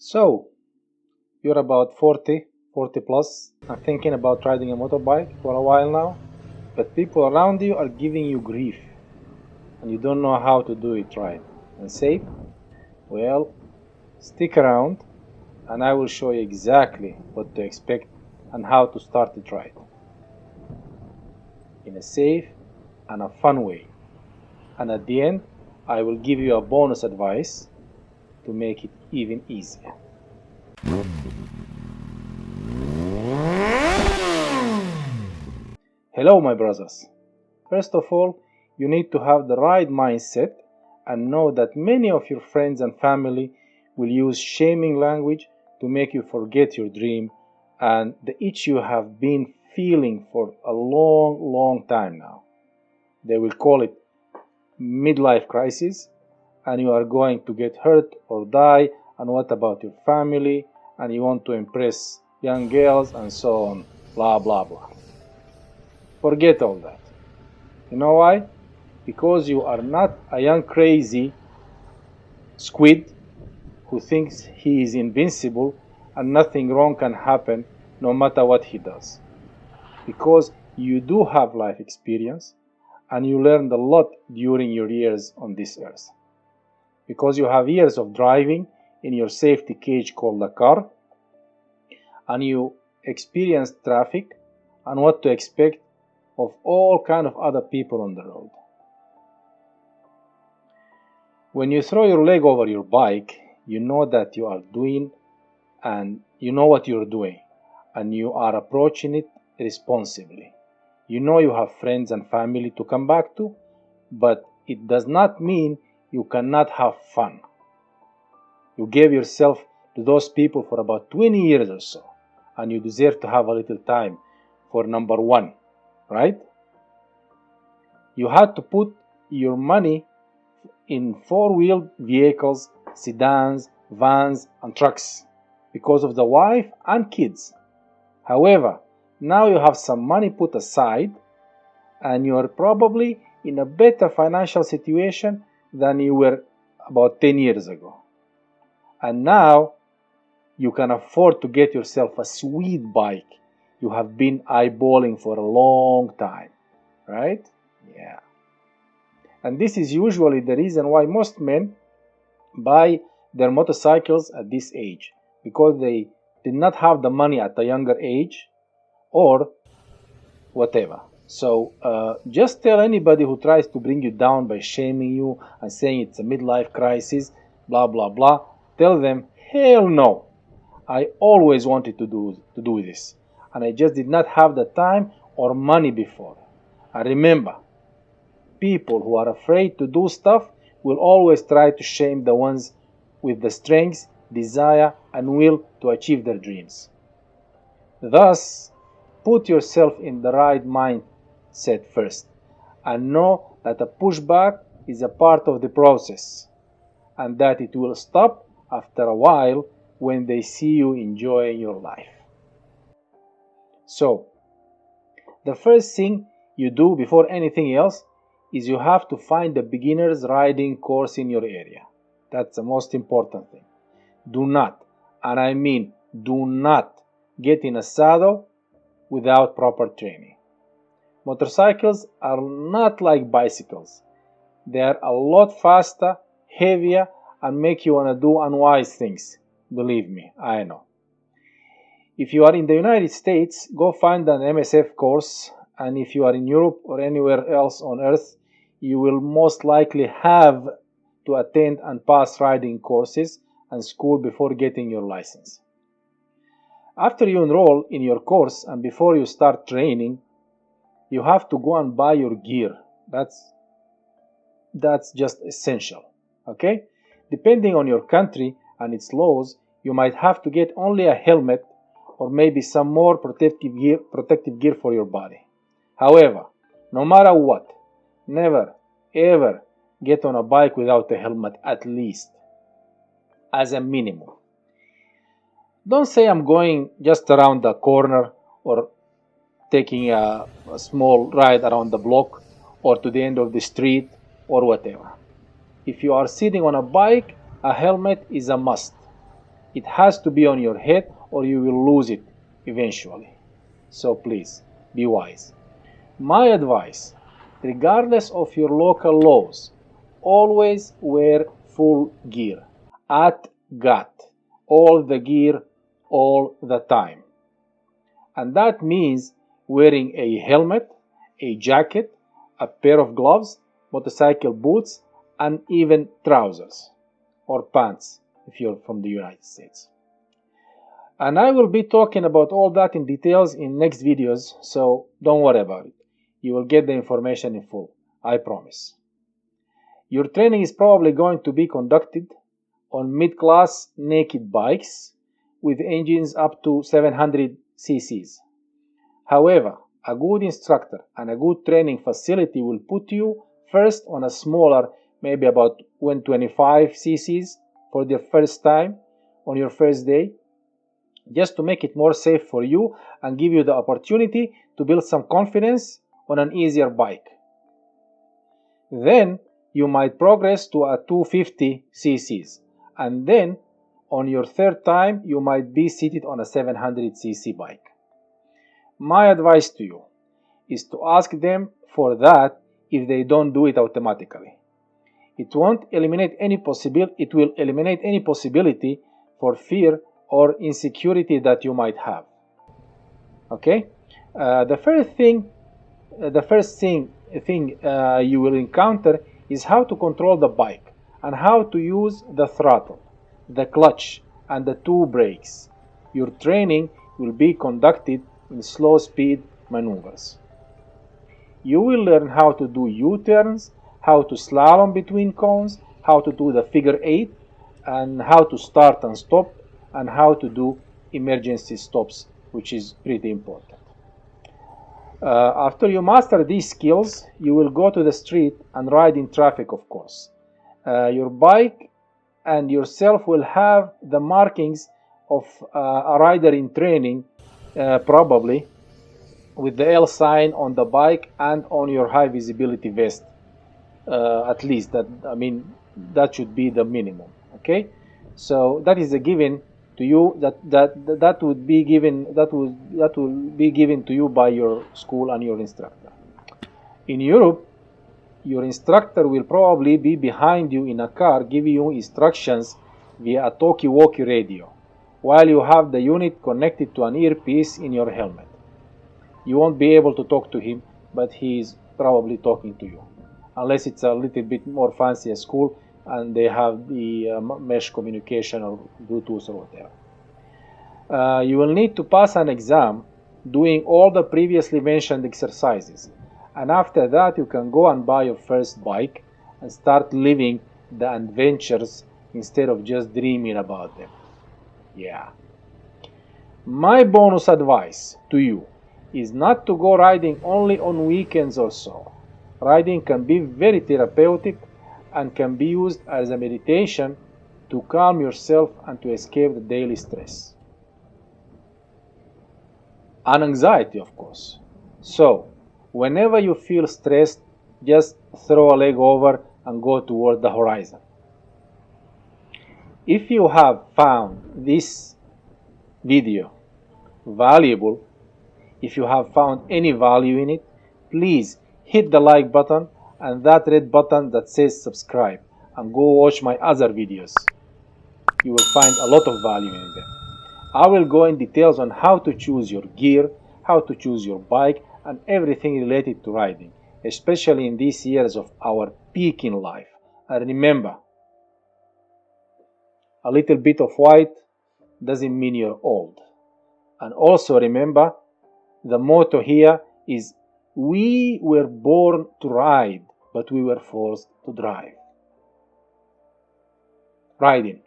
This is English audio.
So, you're about 40 plus, and thinking about riding a motorbike for a while now, but people around you are giving you grief, and you don't know how to do it right and safe. Well, stick around, and I will show you exactly what to expect and how to start it right in a safe and a fun way. And at the end, I will give you a bonus advice to make it even easier. Hello, my brothers. First of all, you need to have the right mindset and know that many of your friends and family will use shaming language to make you forget your dream and the itch you have been feeling for a long time now. They will call it midlife crisis, and you are going to get hurt or die. And what about your family? And you want to impress young girls and so on, blah blah blah. Forget all that. You know why? Because you are not a young crazy squid who thinks he is invincible and nothing wrong can happen no matter what he does. Because you do have life experience and you learned a lot during your years on this earth. Because you have years of driving in your safety cage called a car, and you experience traffic and what to expect of all kind of other people on the road. When you throw your leg over your bike, you know that you are doing and you know what you're doing, and you are approaching it responsibly. You know you have friends and family to come back to, but it does not mean you cannot have fun. You gave yourself to those people for about 20 years or so, and you deserve to have a little time for number one, right? You had to put your money in four-wheeled vehicles, sedans, vans, and trucks because of the wife and kids. However, now you have some money put aside and you are probably in a better financial situation than you were about 10 years ago. And now you can afford to get yourself a sweet bike you have been eyeballing for a long time, right? Yeah. And this is usually the reason why most men buy their motorcycles at this age, because they did not have the money at a younger age or whatever. So just tell anybody who tries to bring you down by shaming you and saying it's a midlife crisis, blah blah blah. Tell them, hell no. I always wanted to do this, and I just did not have the time or money before. And remember, people who are afraid to do stuff will always try to shame the ones with the strength, desire, and will to achieve their dreams. Thus, put yourself in the right mindset first and know that a pushback is a part of the process and that it will stop after a while when they see you enjoying your life. So, the first thing you do before anything else is you have to find a beginner's riding course in your area. That's the most important thing. Do not, and I mean do not, get in a saddle without proper training. Motorcycles are not like bicycles. They are a lot faster, heavier, and make you want to do unwise things. Believe me, I know. If you are in the United States, go find an MSF course, and if you are in Europe or anywhere else on earth, you will most likely have to attend and pass riding courses and school before getting your license. After you enroll in your course and before you start training, you have to go and buy your gear. That's just essential. Okay? Depending on your country and its laws, you might have to get only a helmet or maybe some more protective gear for your body. However, no matter what, never ever get on a bike without a helmet, at least as a minimum. Don't say I'm going just around the corner or taking a small ride around the block or to the end of the street or whatever. If you are sitting on a bike, a helmet is a must. It has to be on your head or you will lose it eventually. So please, be wise. My advice, regardless of your local laws, always wear full gear. At gut. All the gear, all the time. And that means wearing a helmet, a jacket, a pair of gloves, motorcycle boots, and even trousers or pants if you're from the United States. And I will be talking about all that in details in next videos, so don't worry about it. You will get the information in full, I promise. Your training is probably going to be conducted on mid-class naked bikes with engines up to 700 cc's. However, a good instructor and a good training facility will put you first on a smaller, maybe about 125 cc's for the first time on your first day, just to make it more safe for you and give you the opportunity to build some confidence on an easier bike. Then you might progress to a 250 cc's, and then on your third time you might be seated on a 700 cc bike. My advice to you is to ask them for that if they don't do it automatically. It will eliminate any possibility for fear or insecurity that you might have. Okay? The first thing you will encounter is how to control the bike and how to use the throttle, the clutch, and the two brakes. Your training will be conducted in slow speed maneuvers. You will learn how to do U-turns, how to slalom between cones, how to do the figure 8, and how to start and stop, and how to do emergency stops, which is pretty important. After you master these skills, you will go to the street and ride in traffic, of course. Your bike and yourself will have the markings of a rider in training, probably, with the L sign on the bike and on your high visibility vest. At least that should be the minimum. Okay, so that is a given to you. That will be given to you by your school and your instructor. In Europe, your instructor will probably be behind you in a car giving you instructions via a talkie-walkie radio, while you have the unit connected to an earpiece in your helmet. You won't be able to talk to him, but he is probably talking to you, unless it's a little bit more fancy at school and they have the mesh communication or Bluetooth or whatever. You will need to pass an exam doing all the previously mentioned exercises, and after that you can go and buy your first bike and start living the adventures instead of just dreaming about them. Yeah. My bonus advice to you is not to go riding only on weekends or so. Riding can be very therapeutic and can be used as a meditation to calm yourself and to escape the daily stress and anxiety, of course. So, whenever you feel stressed, just throw a leg over and go toward the horizon. If you have found this video valuable, if you have found any value in it, please hit the like button and that red button that says subscribe, and go watch my other videos. You will find a lot of value in them. I will go in details on how to choose your gear, how to choose your bike, and everything related to riding, especially in these years of our peak in life. And remember, a little bit of white doesn't mean you're old. And also remember, the motto here is, we were born to ride, but we were forced to drive. Riding.